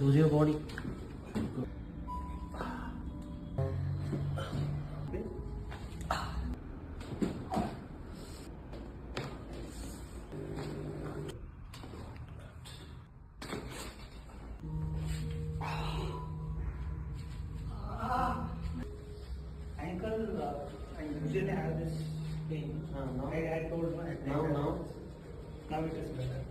Use your body. Ankle, I usually have this pain. No. I told you. Now. Now it is better.